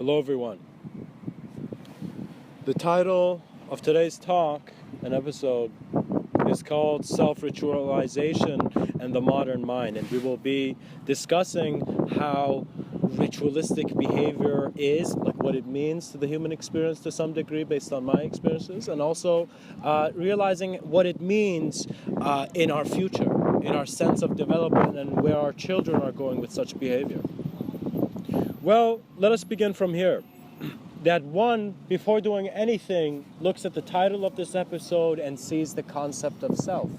Hello everyone. The title of today's talk and episode is called Self-Ritualization and the Modern Mind, and we will be discussing how ritualistic behavior is, like what it means to the human experience to some degree based on my experiences, and also realizing what it means in our future, in our sense of development and where our children are going with such behavior. Well, let us begin from here. That one, before doing anything, looks at the title of this episode and sees the concept of self.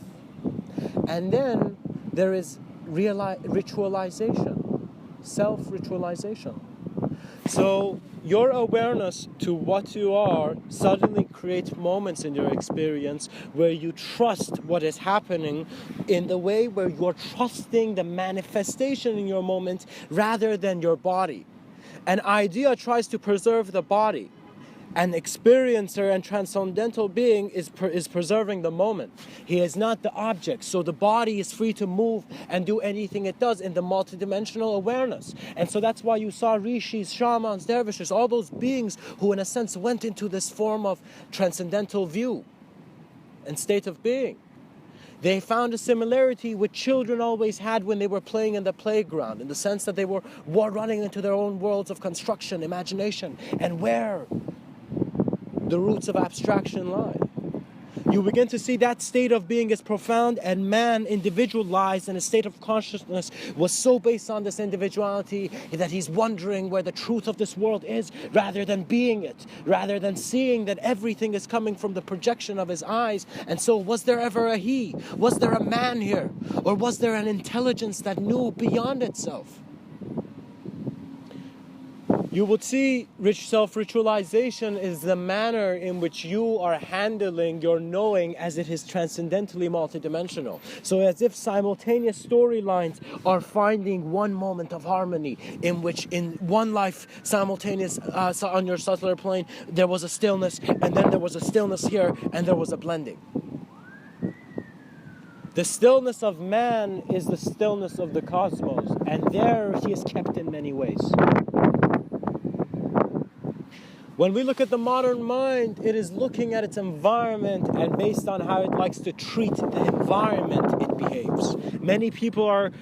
And then there is ritualization, self-ritualization. So your awareness to what you are suddenly creates moments in your experience where you trust what is happening in the way where you're trusting the manifestation in your moment rather than your body. An idea tries to preserve the body. An experiencer and transcendental being is preserving the moment. He is not the object, so the body is free to move and do anything it does in the multidimensional awareness. And so that's why you saw rishis, shamans, dervishes, all those beings who in a sense went into this form of transcendental view and state of being. They found a similarity which children always had when they were playing in the playground, in the sense that they were running into their own worlds of construction, imagination, and where the roots of abstraction lie. You begin to see that state of being is profound, and man individualized in a state of consciousness was so based on this individuality that he's wondering where the truth of this world is rather than being it, rather than seeing that everything is coming from the projection of his eyes. And so was there ever a he? Was there a man here? Or was there an intelligence that knew beyond itself? You would see self-ritualization is the manner in which you are handling your knowing as it is transcendentally multidimensional. So as if simultaneous storylines are finding one moment of harmony in which in one life simultaneous on your subtler plane there was a stillness, and then there was a stillness here, and there was a blending. The stillness of man is the stillness of the cosmos, and there he is kept in many ways. When we look at the modern mind, it is looking at its environment, and based on how it likes to treat the environment, it behaves. Many people are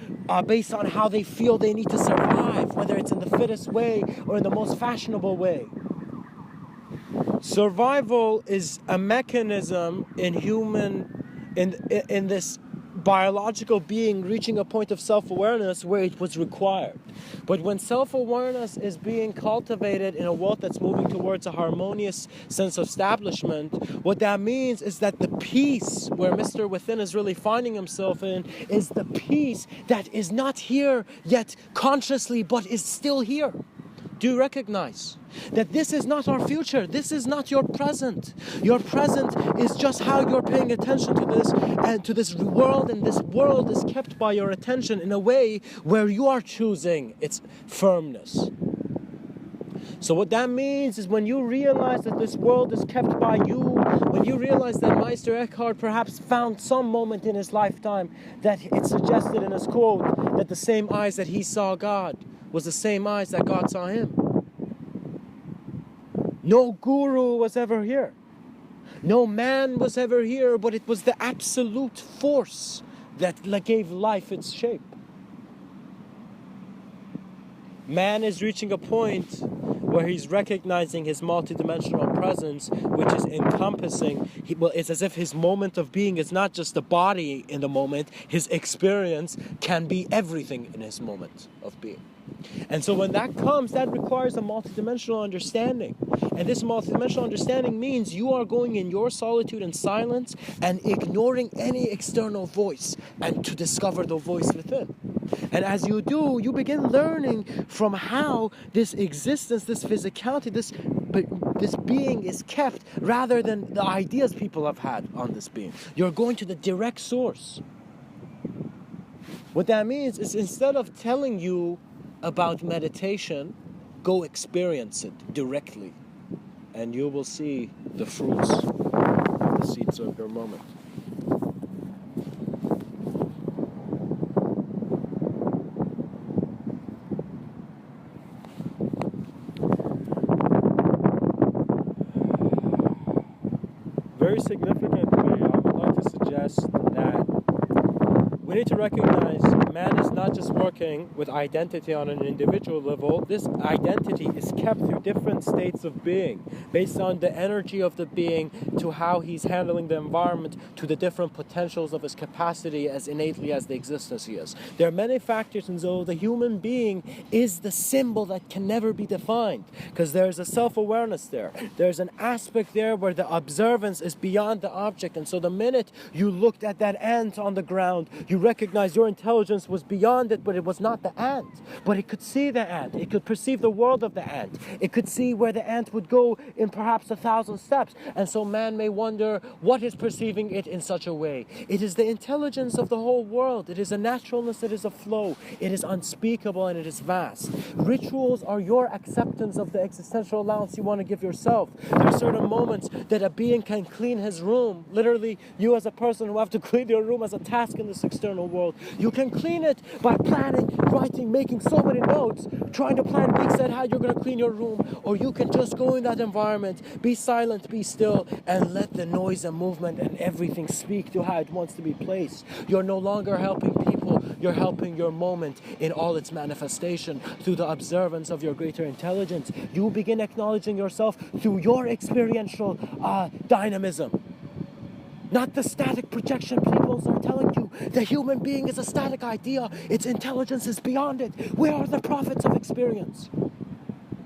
based on how they feel they need to survive, whether it's in the fittest way or in the most fashionable way. Survival is a mechanism in this biological being reaching a point of self-awareness where it was required. But when self-awareness is being cultivated in a world that's moving towards a harmonious sense of establishment, what that means is that the peace where Mr.Within is really finding himself in is the peace that is not here yet consciously, but is still here. Do you recognize that this is not our future? This is not your present. Your present is just how you're paying attention to this and to this world, and this world is kept by your attention in a way where you are choosing its firmness. So what that means is when you realize that this world is kept by you, when you realize that Meister Eckhart perhaps found some moment in his lifetime that it suggested in his quote that the same eyes that he saw God was the same eyes that God saw him. No guru was ever here. No man was ever here, but it was the absolute force that gave life its shape. Man is reaching a point where he's recognizing his multidimensional presence, which is encompassing. It's as if his moment of being is not just the body in the moment. His experience can be everything in his moment of being. And so when that comes, that requires a multidimensional understanding. And this multidimensional understanding means you are going in your solitude and silence and ignoring any external voice and to discover the voice within. And as you do, you begin learning from how this existence, this physicality, this being is kept rather than the ideas people have had on this being. You're going to the direct source. What that means is instead of telling you about meditation, go experience it directly, and you will see the fruits, the seeds of your moment. very significantly, I would like to suggest that we need to recognize man is not just working with identity on an individual level. This identity is kept through different states of being, based on the energy of the being, to how he's handling the environment, to the different potentials of his capacity as innately as the existence he is. There are many factors, and so the human being is the symbol that can never be defined, because there's a self-awareness there. There's an aspect there where the observance is beyond the object, and so the minute you looked at that ant on the ground, you recognize your intelligence was beyond it, but it was not the ant. But it could see the ant. It could perceive the world of the ant. It could see where the ant would go in perhaps 1,000 steps. And so man may wonder what is perceiving it in such a way. It is the intelligence of the whole world. It is a naturalness. It is a flow. It is unspeakable and it is vast. Rituals are your acceptance of the existential allowance you want to give yourself. There are certain moments that a being can clean his room. Literally, you as a person who have to clean your room as a task in this external world. You can clean it by planning, writing, making so many notes, trying to plan weeks ahead how you're going to clean your room. Or you can just go in that environment, be silent, be still, and let the noise and movement and everything speak to how it wants to be placed. You're no longer helping people, you're helping your moment in all its manifestation through the observance of your greater intelligence. You begin acknowledging yourself through your experiential dynamism. Not the static projection people are telling you. The human being is a static idea. Its intelligence is beyond it. We are the prophets of experience.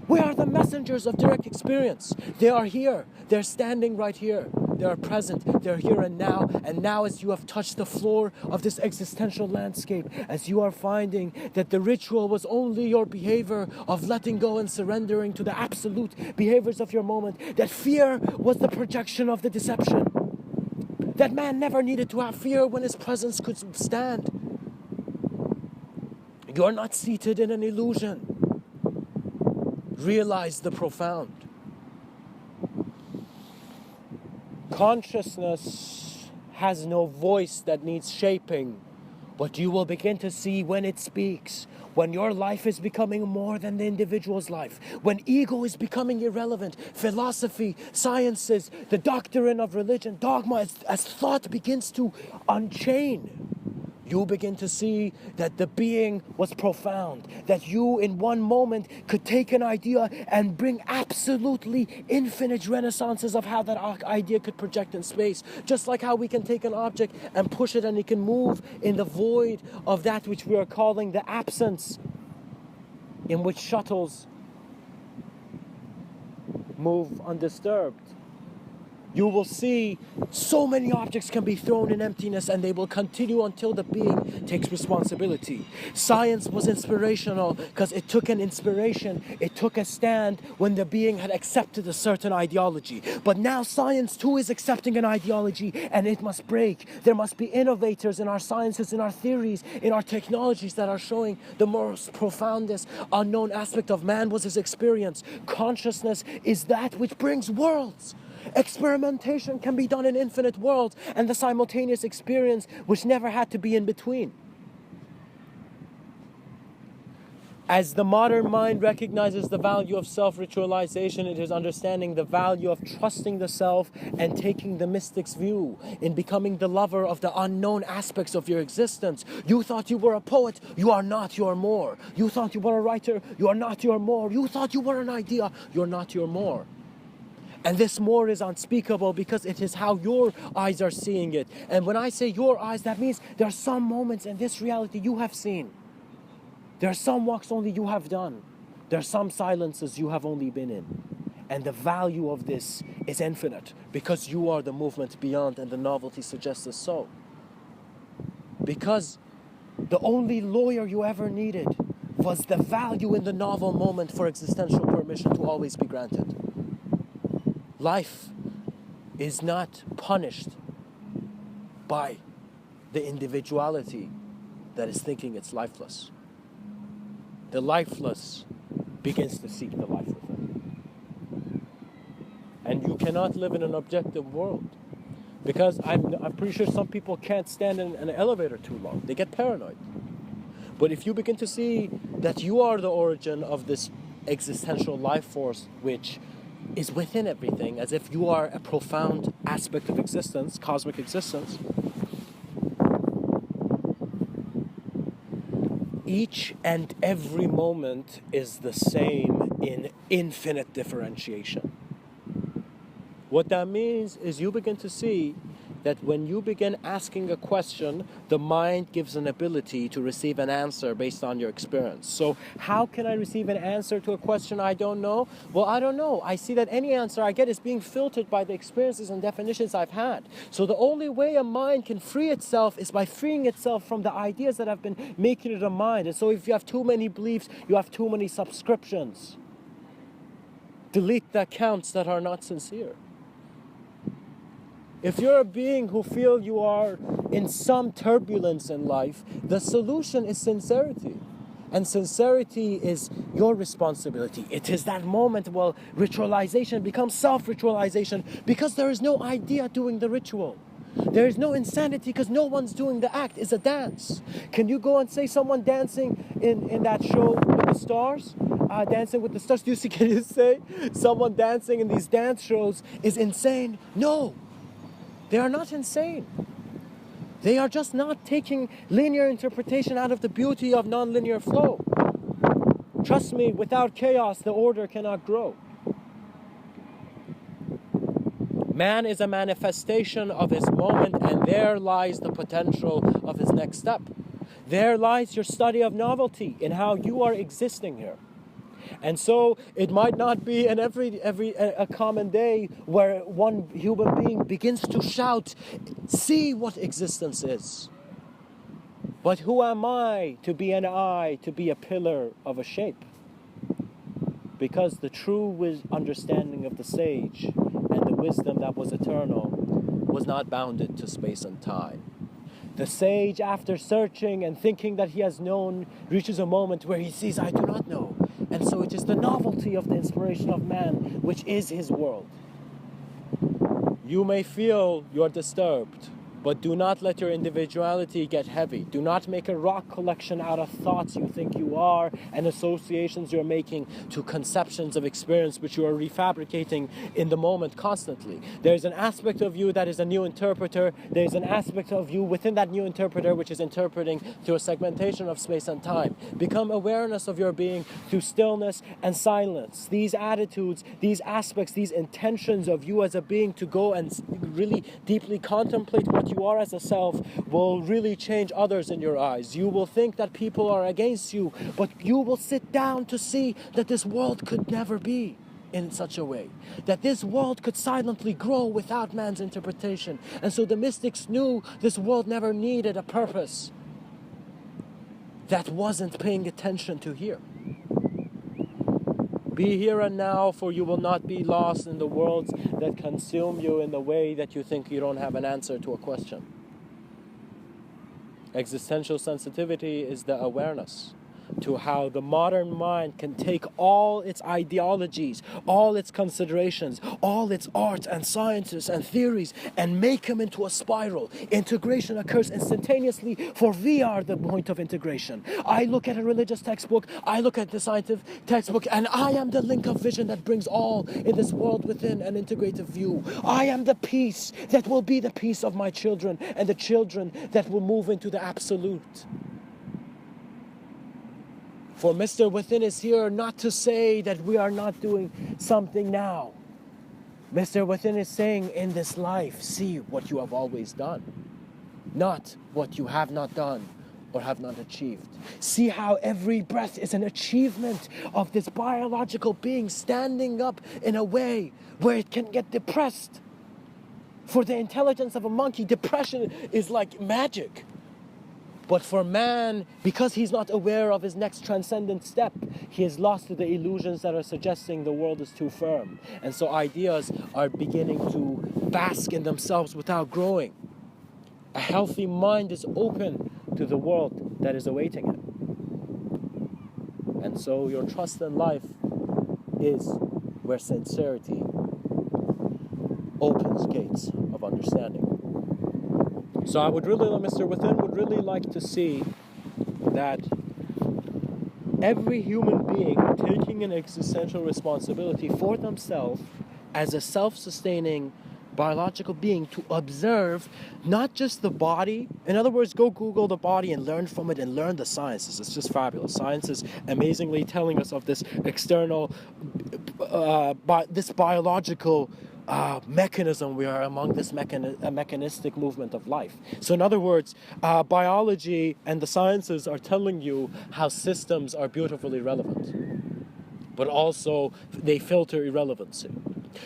We are the messengers of direct experience. They are here. They're standing right here. They are present. They're here and now. And now as you have touched the floor of this existential landscape, as you are finding that the ritual was only your behavior of letting go and surrendering to the absolute behaviors of your moment, that fear was the projection of the deception. That man never needed to have fear when his presence could stand. You are not seated in an illusion. Realize the profound. Consciousness has no voice that needs shaping, but you will begin to see when it speaks. When your life is becoming more than the individual's life, when ego is becoming irrelevant, philosophy, sciences, the doctrine of religion, dogma, as thought begins to unchain, you begin to see that the being was profound, that you in one moment could take an idea and bring absolutely infinite renaissances of how that idea could project in space. Just like how we can take an object and push it and it can move in the void of that which we are calling the absence, in which shuttles move undisturbed. You will see so many objects can be thrown in emptiness and they will continue until the being takes responsibility. Science was inspirational because it took an inspiration, it took a stand when the being had accepted a certain ideology. But now science too is accepting an ideology and it must break. There must be innovators in our sciences, in our theories, in our technologies that are showing the most profoundest unknown aspect of man was his experience. Consciousness is that which brings worlds. Experimentation can be done in infinite worlds and the simultaneous experience which never had to be in between. As the modern mind recognizes the value of self-ritualization, it is understanding the value of trusting the self and taking the mystic's view in becoming the lover of the unknown aspects of your existence. You thought you were a poet, you are not, you are more. You thought you were a writer, you are not, you are more. You thought you were an idea, you're not, you're more. And this more is unspeakable because it is how your eyes are seeing it. And when I say your eyes, that means there are some moments in this reality you have seen. There are some walks only you have done. There are some silences you have only been in. And the value of this is infinite because you are the movement beyond and the novelty suggests us so. Because the only lawyer you ever needed was the value in the novel moment for existential permission to always be granted. Life is not punished by the individuality that is thinking it's lifeless. The lifeless begins to seek the life within. And you cannot live in an objective world. Because I'm pretty sure some people can't stand in an elevator too long. They get paranoid. But if you begin to see that you are the origin of this existential life force which is within everything, as if you are a profound aspect of existence, cosmic existence, each and every moment is the same in infinite differentiation. What that means is you begin to see that when you begin asking a question, the mind gives an ability to receive an answer based on your experience. So how can I receive an answer to a question I don't know? Well, I don't know. I see that any answer I get is being filtered by the experiences and definitions I've had. So the only way a mind can free itself is by freeing itself from the ideas that have been making it a mind. And so if you have too many beliefs, you have too many subscriptions. Delete the accounts that are not sincere. If you're a being who feel you are in some turbulence in life, the solution is sincerity. And sincerity is your responsibility. It is that moment where ritualization becomes self-ritualization because there is no idea doing the ritual. There is no insanity because no one's doing the act. It's a dance. Can you go and say someone dancing in that show with the stars? Dancing with the Stars? Can you say someone dancing in these dance shows is insane? No. They are not insane. They are just not taking linear interpretation out of the beauty of non-linear flow. Trust me, without chaos, the order cannot grow. Man is a manifestation of his moment, and there lies the potential of his next step. There lies your study of novelty in how you are existing here. And so it might not be in a common day where one human being begins to shout, see what existence is. But who am I to be an eye, to be a pillar of a shape? Because the true understanding of the sage and the wisdom that was eternal was not bounded to space and time. The sage, after searching and thinking that he has known, reaches a moment where he sees, I do not know. And so it is the novelty of the inspiration of man, which is his world. You may feel you're disturbed, but do not let your individuality get heavy. Do not make a rock collection out of thoughts you think you are and associations you're making to conceptions of experience which you are refabricating in the moment constantly. There's an aspect of you that is a new interpreter. There's an aspect of you within that new interpreter which is interpreting through a segmentation of space and time. Become awareness of your being through stillness and silence. These attitudes, these aspects, these intentions of you as a being to go and really deeply contemplate what you are as a self will really change others in your eyes. You will think that people are against you, but you will sit down to see that this world could never be in such a way, that this world could silently grow without man's interpretation. And so the mystics knew this world never needed a purpose that wasn't paying attention to here. Be here and now, for you will not be lost in the worlds that consume you in the way that you think you don't have an answer to a question. Existential sensitivity is the awareness to how the modern mind can take all its ideologies, all its considerations, all its art and sciences and theories and make them into a spiral. Integration occurs instantaneously, for we are the point of integration. I look at a religious textbook, I look at the scientific textbook, and I am the link of vision that brings all in this world within an integrative view. I am the peace that will be the peace of my children and the children that will move into the absolute. For Mr. Within is here not to say that we are not doing something now. Mr. Within is saying, in this life, see what you have always done, not what you have not done or have not achieved. See how every breath is an achievement of this biological being standing up in a way where it can get depressed. For the intelligence of a monkey, depression is like magic. But for man, because he's not aware of his next transcendent step, he is lost to the illusions that are suggesting the world is too firm. And so ideas are beginning to bask in themselves without growing. A healthy mind is open to the world that is awaiting it. And so your trust in life is where sincerity opens gates of understanding. So I would really, Mr. Within would really like to see that every human being taking an existential responsibility for themselves as a self-sustaining biological being to observe not just the body. In other words, go Google the body and learn from it and learn the sciences. It's just fabulous. Science is amazingly telling us of this external, this biological mechanism. We are among this mechanistic movement of life. So in other words, biology and the sciences are telling you how systems are beautifully relevant, but also they filter irrelevancy.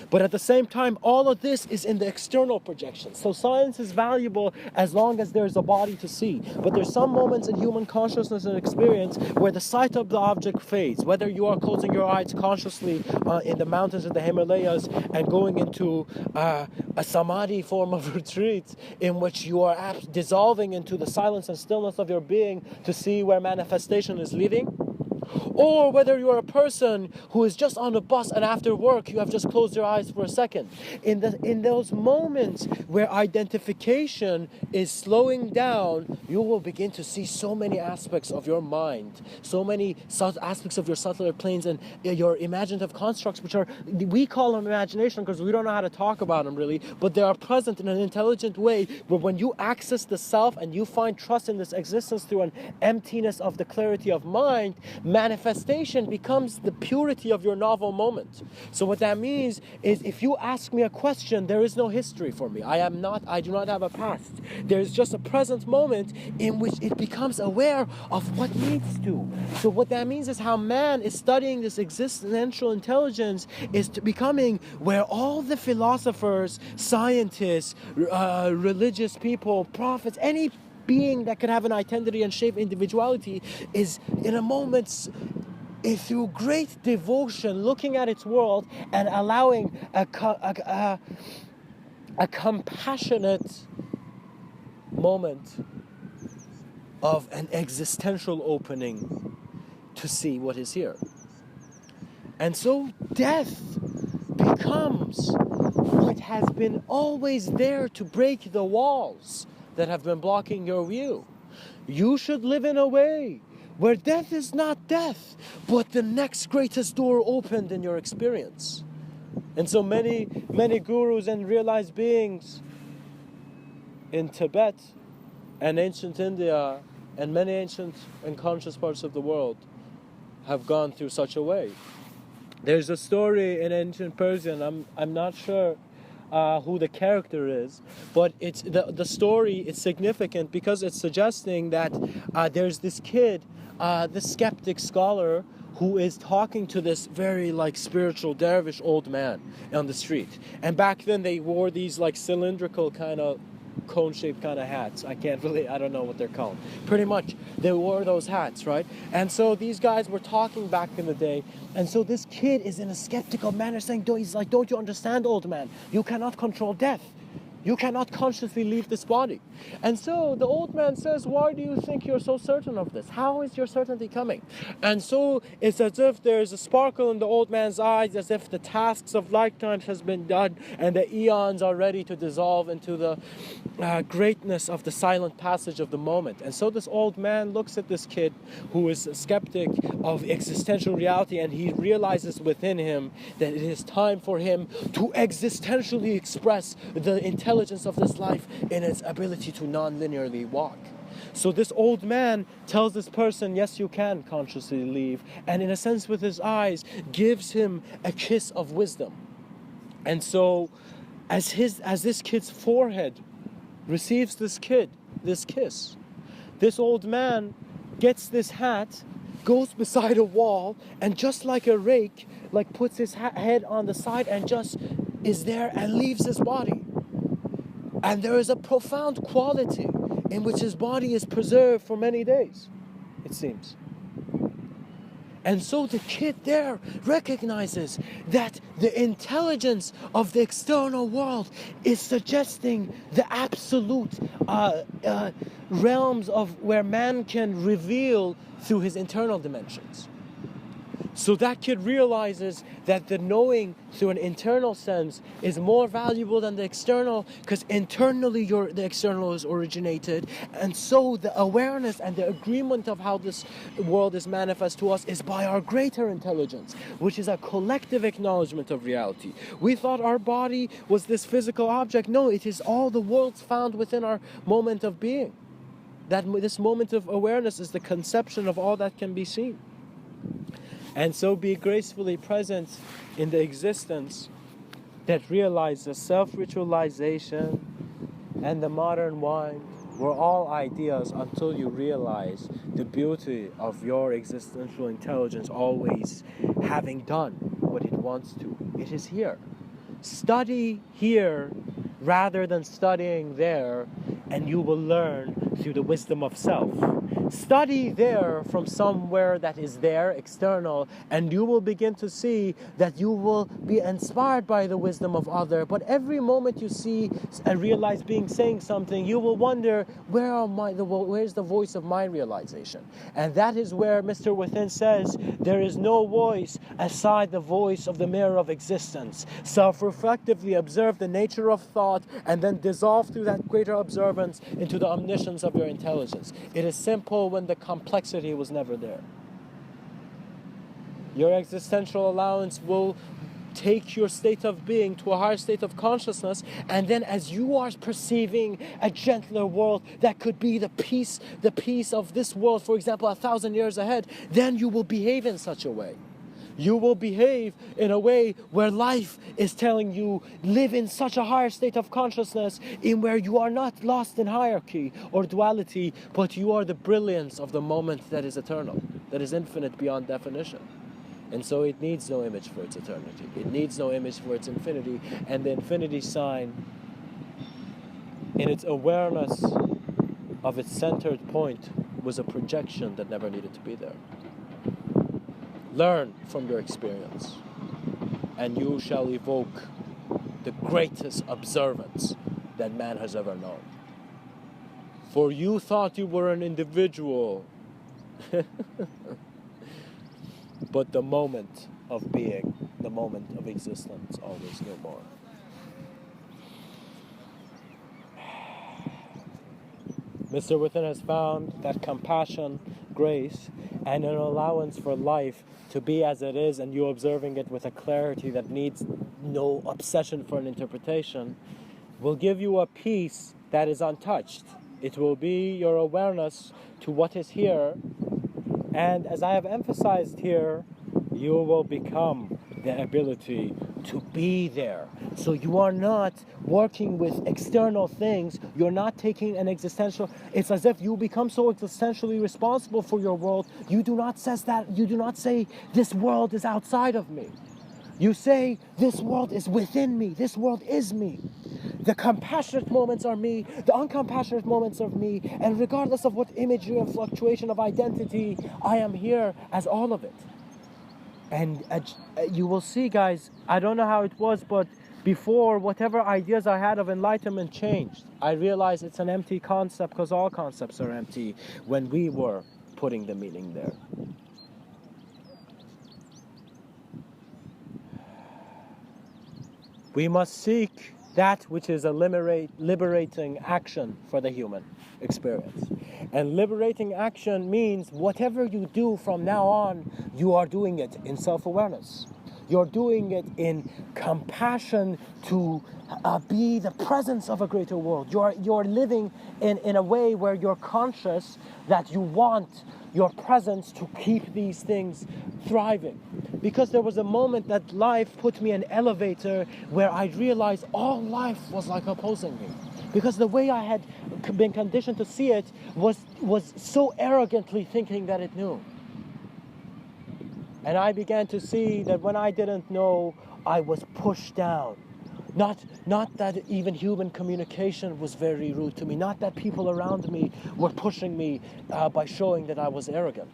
But at the same time, all of this is in the external projection. So science is valuable as long as there's a body to see. But there's some moments in human consciousness and experience where the sight of the object fades. Whether you are closing your eyes consciously in the mountains of the Himalayas and going into a samadhi form of retreat in which you are dissolving into the silence and stillness of your being to see where manifestation is leading. Or whether you're a person who is just on a bus and after work you have just closed your eyes for a second. In those moments where identification is slowing down, you will begin to see so many aspects of your mind, so many aspects of your subtler planes and your imaginative constructs, which are, we call them imagination because we don't know how to talk about them really, but they are present in an intelligent way where when you access the self and you find trust in this existence through an emptiness of the clarity of mind, manifestation becomes the purity of your novel moment. So what that means is if you ask me a question, there is no history for me. I do not have a past. There's just a present moment in which it becomes aware of what needs to. So what that means is how man is studying this existential intelligence is to becoming where all the philosophers, scientists, religious people, prophets, any being that could have an identity and shape individuality is in a moment through great devotion looking at its world and allowing a compassionate moment of an existential opening to see what is here. And so death becomes what has been always there to break the walls that have been blocking your view. You should live in a way where death is not death, but the next greatest door opened in your experience. And so many gurus and realized beings in Tibet and ancient India and many ancient and conscious parts of the world have gone through such a way. There's a story in ancient Persian, I'm not sure who the character is, but it's the story is significant because it's suggesting that there's this kid, this skeptic scholar, who is talking to this very spiritual dervish old man on the street. And back then they wore these cylindrical kind of cone-shaped kind of hats. I don't know what they're called. Pretty much, they wore those hats, right? And so these guys were talking back in the day, and so this kid is in a skeptical manner saying, don't you understand, old man? You cannot control death. You cannot consciously leave this body. And so the old man says, why do you think you're so certain of this? How is your certainty coming? And so it's as if there's a sparkle in the old man's eyes, as if the tasks of lifetimes has been done and the eons are ready to dissolve into the greatness of the silent passage of the moment. And so this old man looks at this kid who is a skeptic of existential reality, and he realizes within him that it is time for him to existentially express the intelligence of this life in its ability to non-linearly walk. So this old man tells this person, yes, you can consciously leave, and in a sense with his eyes gives him a kiss of wisdom. And so as this kid's forehead receives this kiss, this old man gets this hat, goes beside a wall, and just like a rake, puts his head on the side and just is there and leaves his body. And there is a profound quality in which his body is preserved for many days, it seems. And so the kid there recognizes that the intelligence of the external world is suggesting the absolute realms of where man can reveal through his internal dimensions. So that kid realizes that the knowing through an internal sense is more valuable than the external, because internally the external is originated, and so the awareness and the agreement of how this world is manifest to us is by our greater intelligence, which is a collective acknowledgement of reality. We thought our body was this physical object. No, it is all the worlds found within our moment of being. That this moment of awareness is the conception of all that can be seen. And so be gracefully present in the existence that realizes self-ritualization and the modern mind were all ideas until you realize the beauty of your existential intelligence always having done what it wants to. It is here. Study here rather than studying there, and you will learn through the wisdom of self. Study there from somewhere that is there, external, and you will begin to see that you will be inspired by the wisdom of other. But every moment you see and realize being saying something, you will wonder, where's the voice of my realization? And that is where Mr. Within says, there is no voice aside the voice of the mirror of existence. Self-reflectively observe the nature of thought and then dissolve through that greater observance into the omniscience of your intelligence. It is simple when the complexity was never there. Your existential allowance will take your state of being to a higher state of consciousness, and then as you are perceiving a gentler world that could be the peace of this world, for example, 1,000 years ahead, then you will behave in such a way. You will behave in a way where life is telling you, live in such a higher state of consciousness in where you are not lost in hierarchy or duality, but you are the brilliance of the moment that is eternal, that is infinite beyond definition. And so it needs no image for its eternity. It needs no image for its infinity. And the infinity sign, in its awareness of its centered point, was a projection that never needed to be there. Learn from your experience, and you shall evoke the greatest observance that man has ever known. For you thought you were an individual, but the moment of being, the moment of existence, always knew more. Mr. Within has found that compassion, grace, and an allowance for life to be as it is, and you observing it with a clarity that needs no obsession for an interpretation, will give you a peace that is untouched. It will be your awareness to what is here, and as I have emphasized here, you will become the ability to be there. So you are not working with external things. You're not taking an existential. It's as if you become so existentially responsible for your world. You do not say this world is outside of me. You say this world is within me. This world is me. The compassionate moments are me, the uncompassionate moments are me, and regardless of what imagery and fluctuation of identity, I am here as all of it. And you will see, guys, I don't know how it was, but before, whatever ideas I had of enlightenment changed. I realized it's an empty concept, because all concepts are empty when we were putting the meaning there. We must seek that which is a liberating action for the human experience. And liberating action means whatever you do from now on, you are doing it in self-awareness. You're doing it in compassion to be the presence of a greater world. You're living in a way where you're conscious that you want your presence to keep these things thriving. Because there was a moment that life put me in an elevator where I realized all life was like opposing me. Because the way I had been conditioned to see it was so arrogantly thinking that it knew. And I began to see that when I didn't know, I was pushed down. Not that even human communication was very rude to me. Not that people around me were pushing me by showing that I was arrogant.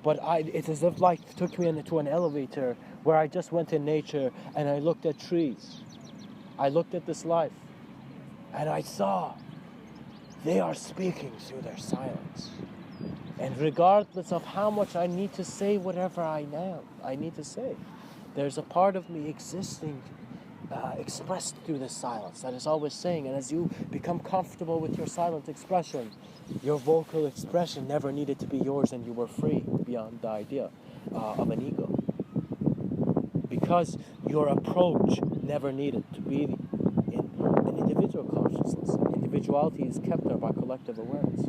But it's as if life took me into an elevator where I just went in nature and I looked at trees. I looked at this life and I saw they are speaking through their silence. And regardless of how much I need to say whatever I need to say, there's a part of me existing, expressed through this silence that is always saying. And as you become comfortable with your silent expression, your vocal expression never needed to be yours, and you were free beyond the idea of an ego. Because your approach never needed to be in an individual consciousness. Individuality is kept there by collective awareness.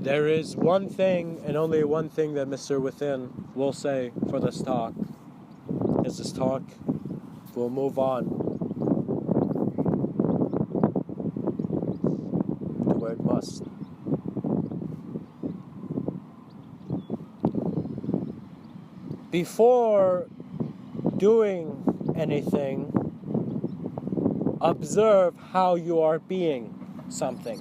There is one thing, and only one thing, that Mr. Within will say for this talk. As this talk will move on to where it must. Before doing anything, observe how you are being something.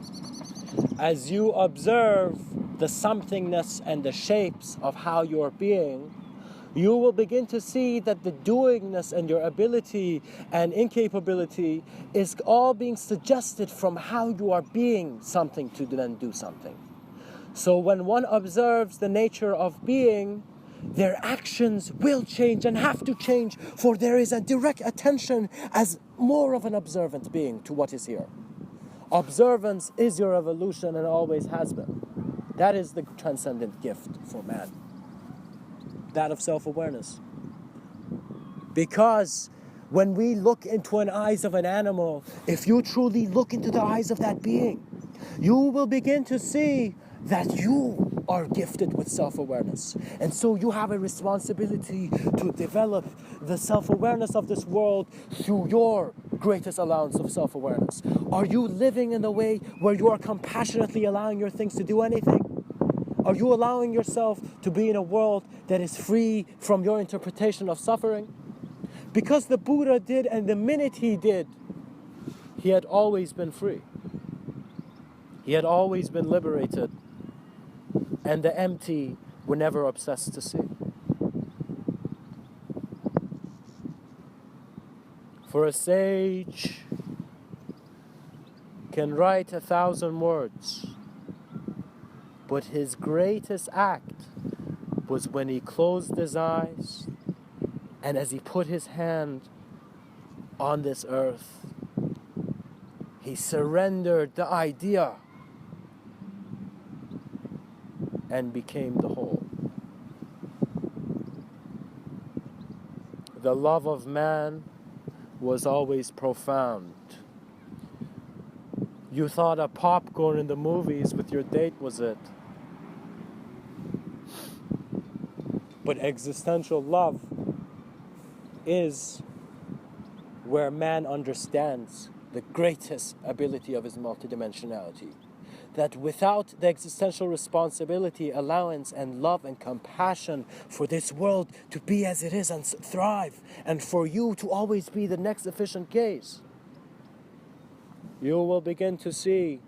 As you observe the somethingness and the shapes of how you are being, you will begin to see that the doingness and your ability and incapability is all being suggested from how you are being something to then do something. So when one observes the nature of being, their actions will change and have to change, for there is a direct attention as more of an observant being to what is here. Observance is your evolution and always has been. That is the transcendent gift for man. That of self-awareness. Because when we look into the eyes of an animal, if you truly look into the eyes of that being, you will begin to see that you are gifted with self-awareness. And so you have a responsibility to develop the self-awareness of this world through your greatest allowance of self-awareness. Are you living in a way where you are compassionately allowing your things to do anything? Are you allowing yourself to be in a world that is free from your interpretation of suffering? Because the Buddha did, and the minute he did, he had always been free. He had always been liberated. And the empty were never obsessed to see. For a sage can write 1,000 words, but his greatest act was when he closed his eyes and as he put his hand on this earth, he surrendered the idea and became the whole. The love of man was always profound. You thought a popcorn in the movies with your date was it. But existential love is where man understands the greatest ability of his multidimensionality. That without the existential responsibility, allowance, and love and compassion for this world to be as it is and thrive, and for you to always be the next efficient case, you will begin to see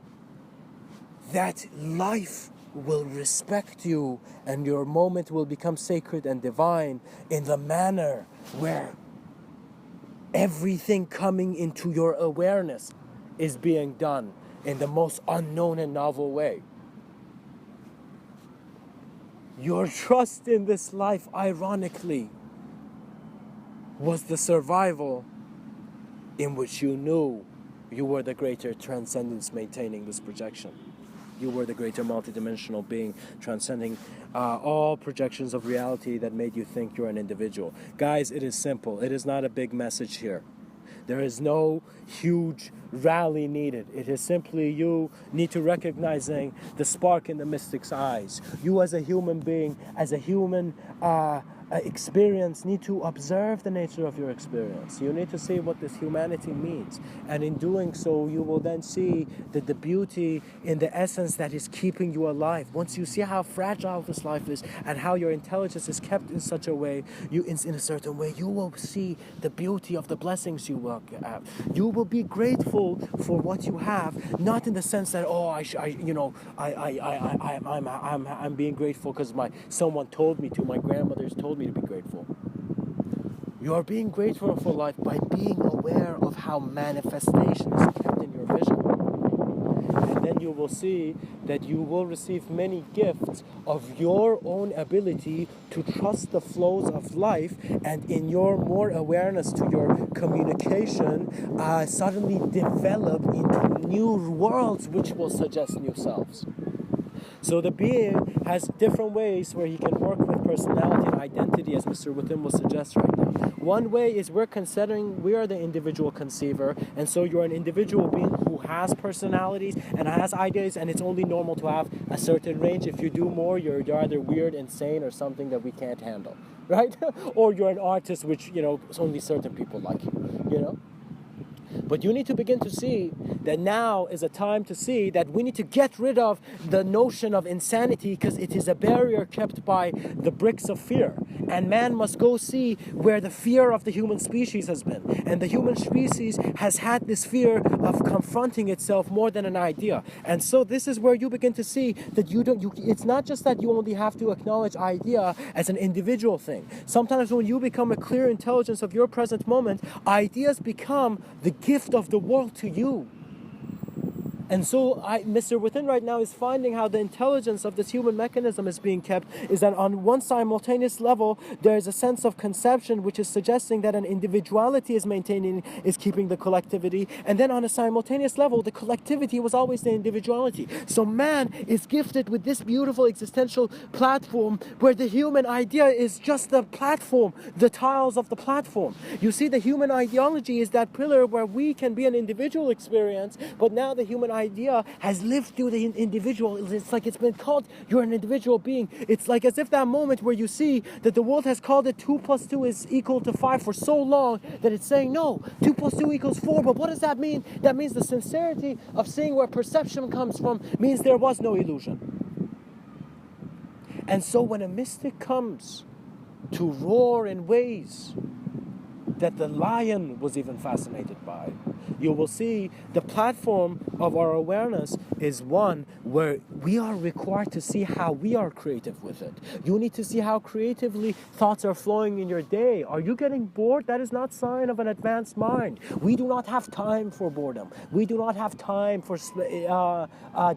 that life will respect you and your moment will become sacred and divine in the manner where everything coming into your awareness is being done in the most unknown and novel way. Your trust in this life, ironically, was the survival in which you knew you were the greater transcendence maintaining this projection. You were the greater multidimensional being transcending all projections of reality that made you think you're an individual. Guys, it is simple. It is not a big message here. There is no huge rally needed. It is simply you need to recognizing the spark in the mystic's eyes. You as a human being, as a human experience need to observe the nature of your experience. You need to see what this humanity means, and in doing so you will then see that the beauty in the essence that is keeping you alive. Once you see how fragile this life is and how your intelligence is kept in such a way, in a certain way, you will see the beauty of the blessings you will have. You will be grateful for what you have, not in the sense that I'm being grateful because someone told me to, my grandmother's told me to be grateful. You are being grateful for life by being aware of how manifestation is kept in your vision. And then you will see that you will receive many gifts of your own ability to trust the flows of life, and in your more awareness to your communication, suddenly develop into new worlds which will suggest new selves. So the being has different ways where he can work with personality and identity, as Mr. Within will suggest right now. One way is we're considering we are the individual conceiver, and so you're an individual being who has personalities and has ideas, and it's only normal to have a certain range. If you do more, you're either weird, insane, or something that we can't handle, right? Or you're an artist, which, only certain people like you. But you need to begin to see that now is a time to see that we need to get rid of the notion of insanity, because it is a barrier kept by the bricks of fear. And man must go see where the fear of the human species has been. And the human species has had this fear of confronting itself more than an idea. And so this is where you begin to see that it's not just that you only have to acknowledge idea as an individual thing. Sometimes when you become a clear intelligence of your present moment, ideas become the gift of the world to you. And so Mr. Within right now is finding how the intelligence of this human mechanism is being kept, is that on one simultaneous level, there is a sense of conception which is suggesting that an individuality is keeping the collectivity. And then on a simultaneous level, the collectivity was always the individuality. So man is gifted with this beautiful existential platform where the human idea is just the platform, the tiles of the platform. You see, the human ideology is that pillar where we can be an individual experience, but now the human idea has lived through the individual. It's like it's been called, you're an individual being. It's like as if that moment where you see that the world has called it 2 + 2 is equal to 5 for so long that it's saying, no, 2 + 2 = 4. But what does that mean? That means the sincerity of seeing where perception comes from means there was no illusion. And so when a mystic comes to roar in ways that the lion was even fascinated by, you will see the platform of our awareness is one where we are required to see how we are creative with it. You need to see how creatively thoughts are flowing in your day. Are you getting bored? That is not sign of an advanced mind. We do not have time for boredom. We do not have time for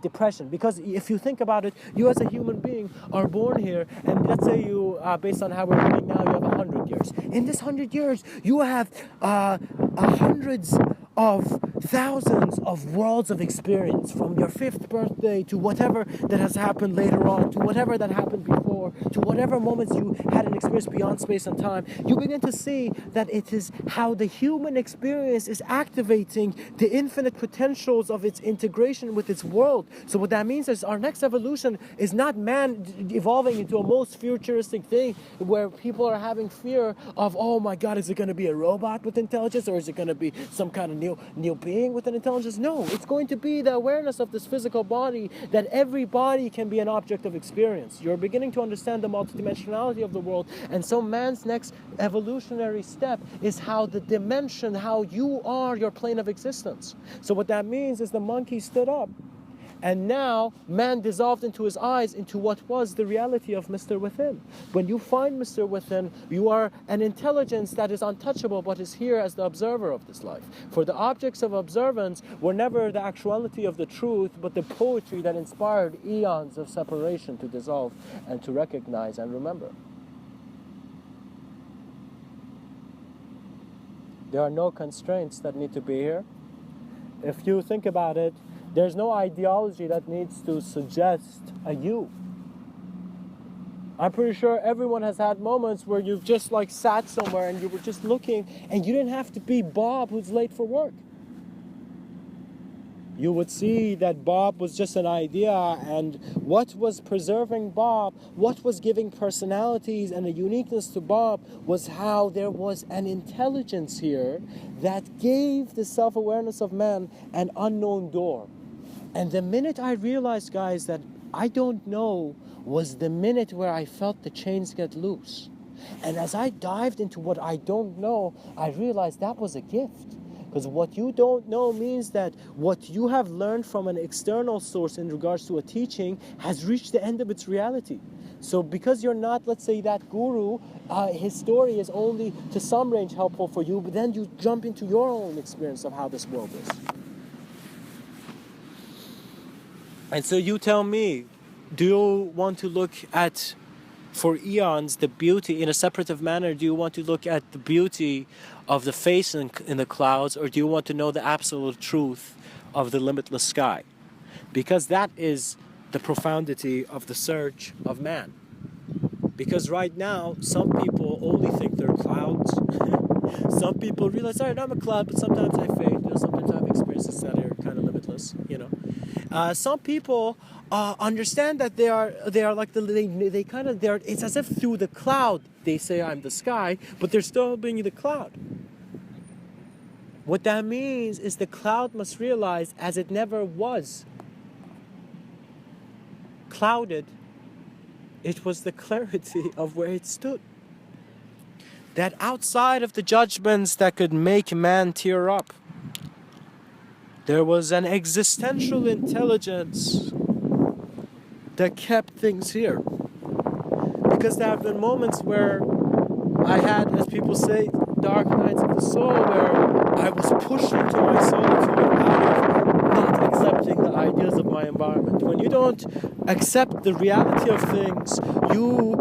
depression. Because if you think about it, you as a human being are born here, and let's say you, based on how we're living now, you have 100 years. In this 100 years, you have hundreds of thousands of worlds of experience, from your 5th birthday to whatever that has happened later on, to whatever that happened before, to whatever moments you had an experience beyond space and time. You begin to see that it is how the human experience is activating the infinite potentials of its integration with its world. So what that means is our next evolution is not man evolving into a most futuristic thing where people are having fear of, oh my God, is it going to be a robot with intelligence, or is it going to be some kind of new being with an intelligence? No, it's going to be the awareness of this physical body, that every body can be an object of experience. You're beginning to understand the multidimensionality of the world, and so man's next evolutionary step is how the dimension, how you are your plane of existence. So what that means is the monkey stood up, and now man dissolved into his eyes into what was the reality of Mr. Within. When you find Mr. Within, you are an intelligence that is untouchable but is here as the observer of this life. For the objects of observance were never the actuality of the truth, but the poetry that inspired eons of separation to dissolve and to recognize and remember. There are no constraints that need to be here. If you think about it, there's no ideology that needs to suggest a you. I'm pretty sure everyone has had moments where you've just like sat somewhere and you were just looking, and you didn't have to be Bob who's late for work. you would see that Bob was just an idea, and what was preserving Bob, what was giving personalities and a uniqueness to Bob, was how there was an intelligence here that gave the self-awareness of man an unknown door. And the minute I realized, guys, that I don't know was the minute where I felt the chains get loose. And as I dived into what I don't know, I realized that was a gift. Because what you don't know means that what you have learned from an external source in regards to a teaching has reached the end of its reality. So because you're not, let's say, that guru, his story is only to some range helpful for you, but then you jump into your own experience of how this world is. And so you tell me, do you want to look at, for eons, the beauty in a separative manner? Do you want to look at the beauty of the face in the clouds, or do you want to know the absolute truth of the limitless sky? Because that is the profundity of the search of man. Because right now, some people only think they're clouds. Some people realize, all right, I'm a cloud, but sometimes I fade. Sometimes I have experiences that are kind of limitless. Some people understand that they are like it's as if through the cloud they say I'm the sky, but they're still being the cloud. What that means is the cloud must realize, as it never was clouded, it was the clarity of where it stood. That outside of the judgments that could make man tear up, there was an existential intelligence that kept things here. Because there have been moments where I had, as people say, dark nights of the soul, where I was pushed into my solitude out of not accepting the ideas of my environment. When you don't accept the reality of things, you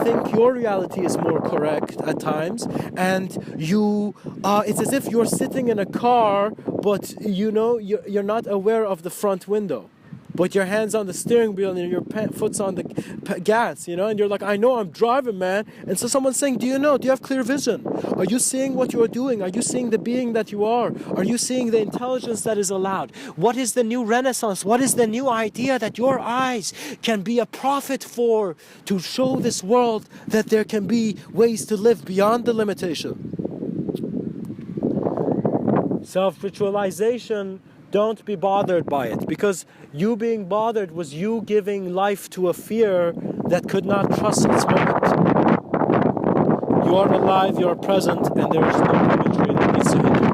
think your reality is more correct at times, and it's as if you're sitting in a car, but you're not aware of the front window. But your hand's on the steering wheel and your foot's on the gas, and you're like, I know I'm driving, man. And so someone's saying, do you have clear vision? Are you seeing what you're doing? Are you seeing the being that you are? Are you seeing the intelligence that is allowed? What is the new renaissance? What is the new idea that your eyes can be a prophet for, to show this world that there can be ways to live beyond the limitation? Self-ritualization, don't be bothered by it, because you being bothered was you giving life to a fear that could not trust its moment. You are alive, you are present, and there is no imagery that needs to hinder.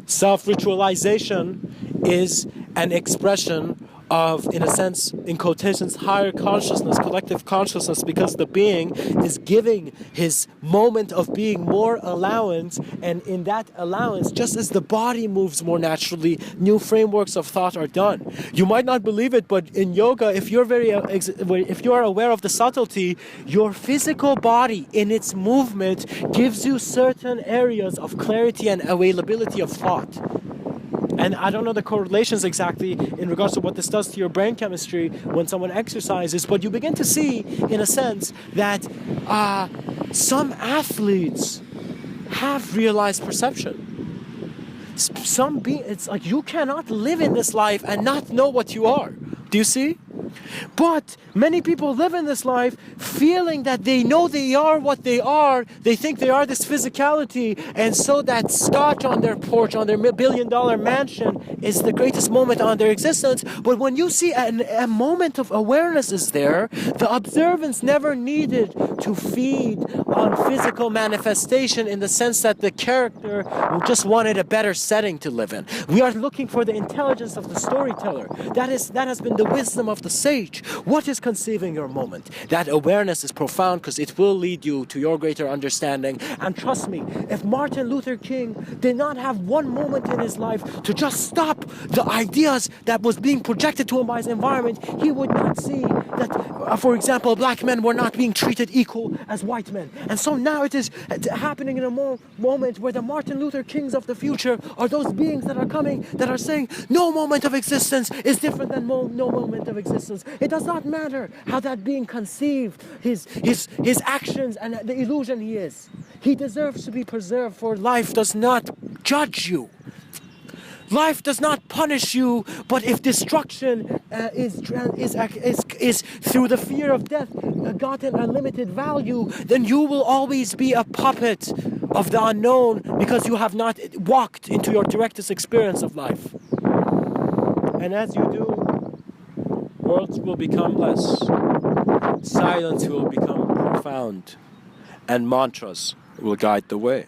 Self-ritualization is an expression of, in a sense, in quotations, higher consciousness, collective consciousness, because the being is giving his moment of being more allowance, and in that allowance, just as the body moves more naturally, new frameworks of thought are done. You might not believe it, but in yoga, if you're aware of the subtlety, your physical body in its movement gives you certain areas of clarity and availability of thought. And I don't know the correlations exactly in regards to what this does to your brain chemistry when someone exercises, but you begin to see, in a sense, that some athletes have realized perception. It's like you cannot live in this life and not know what you are. Do you see? But many people live in this life feeling that they know they are what they are. They think they are this physicality, and so that scotch on their porch, on their billion-dollar mansion, is the greatest moment on their existence. But when you see a moment of awareness is there, the observance never needed to feed on physical manifestation, in the sense that the character just wanted a better setting to live in. We are looking for the intelligence of the storyteller. That has been the wisdom of the sage. What is conceiving your moment? That awareness is profound, because it will lead you to your greater understanding. And trust me, if Martin Luther King did not have one moment in his life to just stop the ideas that was being projected to him by his environment, he would not see that, for example, black men were not being treated equal as white men. And so now it is happening in a moment where the Martin Luther Kings of the future are those beings that are coming, that are saying no moment of existence is different than no moment of existence. It does not matter how that being conceived his actions and the illusion he is. He deserves to be preserved, for life does not judge you. Life does not punish you, but if destruction is through the fear of death gotten unlimited value, then you will always be a puppet of the unknown because you have not walked into your directest experience of life. And as you do, words will become less, silence will become profound, and mantras will guide the way.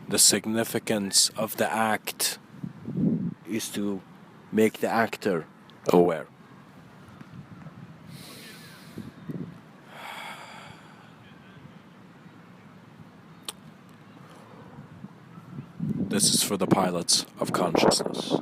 The significance of the act is to make the actor aware. This is for the pilots of consciousness.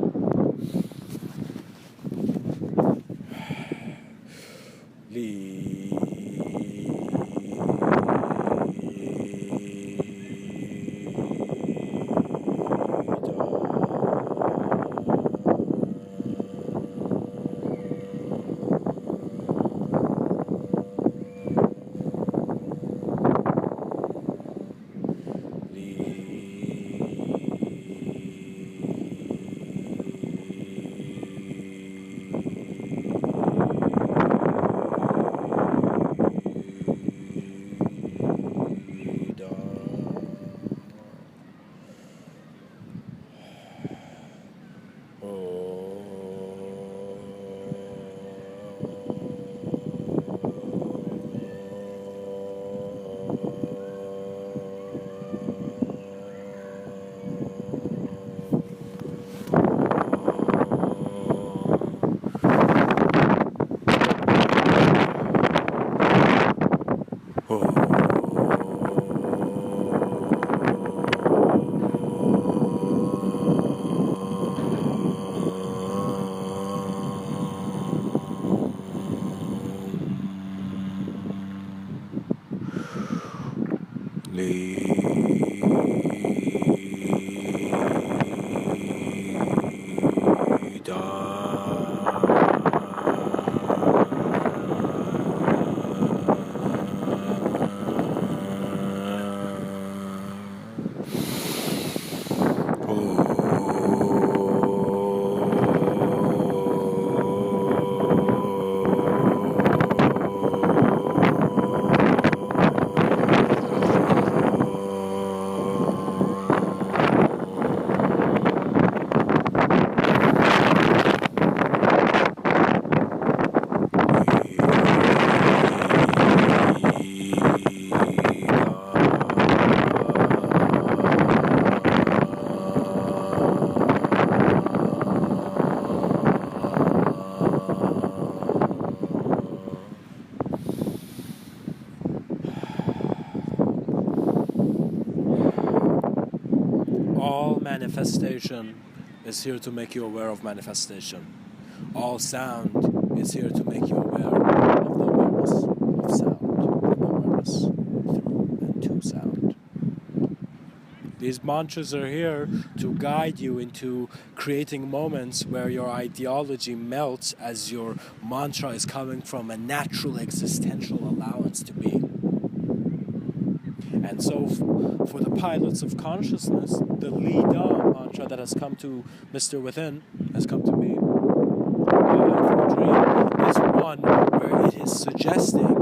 Manifestation is here to make you aware of manifestation. All sound is here to make you aware of the awareness of sound, and the awareness through and to sound. These mantras are here to guide you into creating moments where your ideology melts as your mantra is coming from a natural existential allowance to be. And so for the pilots of consciousness, the lead-on mantra that has come to Mr.Within, has come to me through a dream, is one where it is suggesting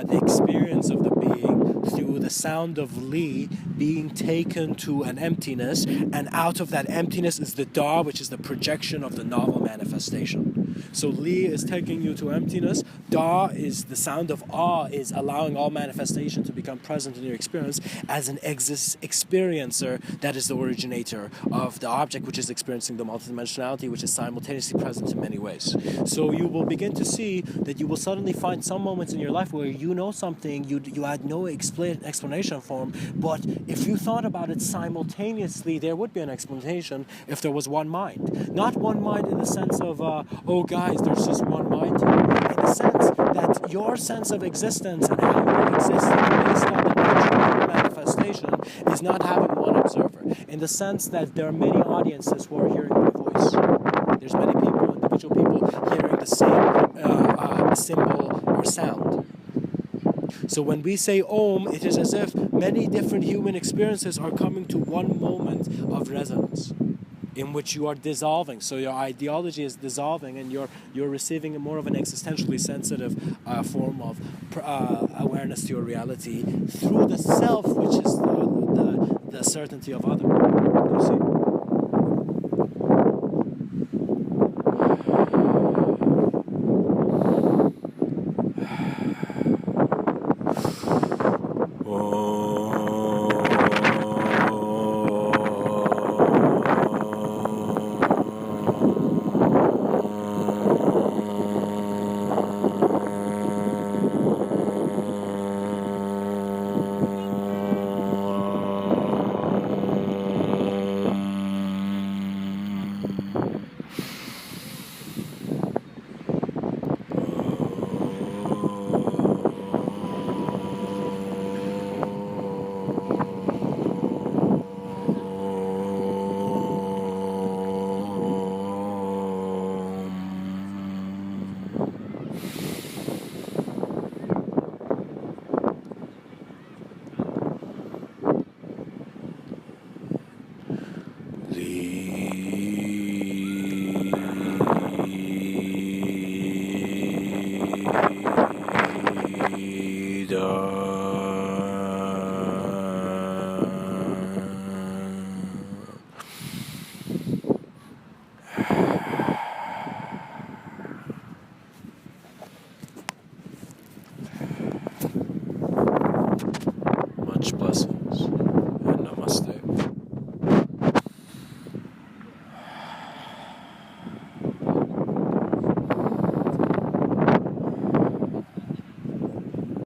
the experience of the being through the sound of Li being taken to an emptiness, and out of that emptiness is the Da, which is the projection of the novel manifestation. So Li is taking you to emptiness, Da is the sound of awe, is allowing all manifestation to become present in your experience as an experiencer that is the originator of the object, which is experiencing the multidimensionality, which is simultaneously present in many ways. So you will begin to see that you will suddenly find some moments in your life where you know something you had no explanation for, but if you thought about it simultaneously, there would be an explanation if there was one mind. Not one mind in the sense of, oh guys, there's just one mind here. In the sense that your sense of existence and how you exist based on the nature of your manifestation is not having one observer. In the sense that there are many audiences who are hearing my voice. There's many people, individual people, hearing the same symbol or sound. So when we say Om, it is as if many different human experiences are coming to one moment of resonance in which you are dissolving. So your ideology is dissolving, and you're receiving a more of an existentially sensitive form of awareness to your reality through the self, which is the certainty of other. Do you see?